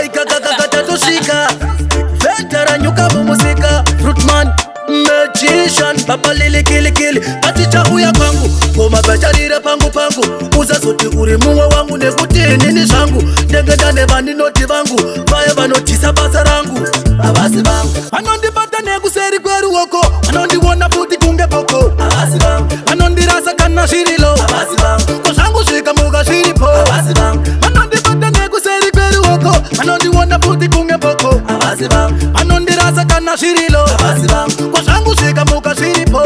Tatushika Vetara nyuka mumusika Fruitman Magician Papa lili kili kili Aticha uya kwangu Koma bacharira pangu pangu Uza soti uri muwa wangu Nekuti nini shangu Nengedane vani noti vangu Vaya vanotisa basa rangu Abasi vangu Anondi bata negu seri kweru woko Anondi wana puti kunge poko Abasi vangu Anondi rasa kana shirilo Abasi vangu Koshangu shika muga shiripo Abasi vangu Anondi bata negu seri kweru woko Anondi wana puti kunge poko Abasi vangu Anondi rasa kana shirilo Abasi vangu Koshangu shika muga shiripo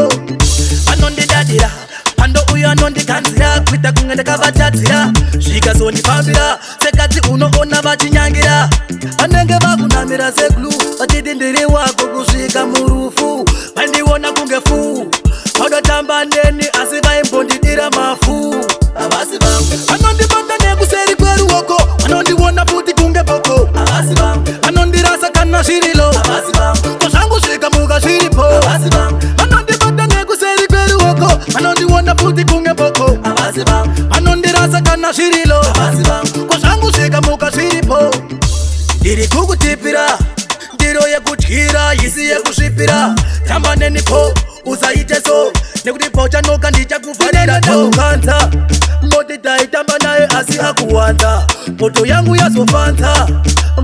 Anondi dadira Pando uyo anondi kanzira Kwita kungende kavatadzira Shika zoni pambira Sekati uno ona vachinyangira Anenge vakunamira seglu Vatidindiri wako kusvika murufu Vandiwona kunge fu Vaudotamba neni asi vaimbondidira mafu Avasi vangu Anondibata nekuseri kweruoko Anondiwona futi kunge boko Avasi vangu Anondirasa kana shirilo Avasi vangu Koshangu shika muga shiripo Avasi vangu Anondibata nekuseri kweruoko Anondiwona futi kunge boko Avasi vangu Anondirasa kana shirilo Avasi vangu Koshangu shika muga shiripo Diri kukutipira Ndiro yekutyira yisi yekusvipira Tamba nenipo usaite so Nekuti pocha noka ndicha kufanira Taukanta Moti taitamba naye asi hakuwanta Poto yangu yazofanta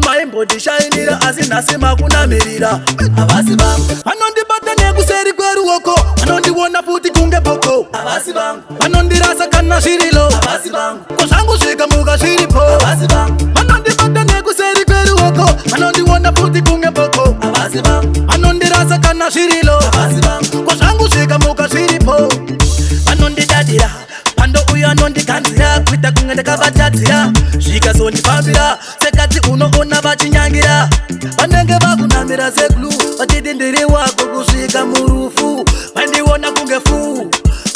Maimbo ndishainira asi nasima kunamirira Avasi vangu Anondibata nekuseri kweruoko Anondiwona futi kunge boko Avasi vangu Anondirasa kana shirilo Avasi vangu Koshangu shika muga shiripo Avasi vangu Anondibata nekuseri kweruoko Anondiwona futi kunge boko Avasi vangu Anondirasa kana shirilo Avasi vangu Koshangu shika muga shiripo Anondidadira Pando uyo anondikanzira Kwita kungende kavatadzira Shika zoni pambira Sekati uno ona vachinyangira Vanenge vakunamira seglu Vatidindiri wako kusvika murufu Vandiwona kunge fu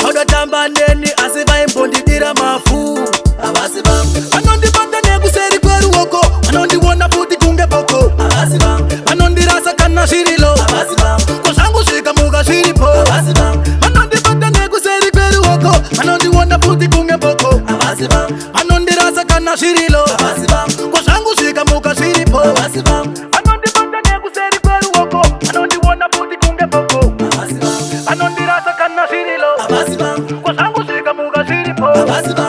Vaudotamba neni asi vaimbondidira mafu Avasi vangu Anondibata nekuseri kweruoko Anondiwona futi kunge boko Avasi vangu Anondirasa kana shirilo Avasi vangu Koshangu shika muga shiripo Avasi vangu Anondibata nekuseri kweruoko Anondiwona futi kunge boko Avasi vangu Anondirasa kana shirilo Avasi vangu Koshangu shika muga shiripo Avasi vangu Anondibata nekuseri kweruoko Anondiwona futi kunge boko Avasi vangu Anondirasa kana shirilo Avasi vangu Koshangu shika muga shiripo Avasi vangu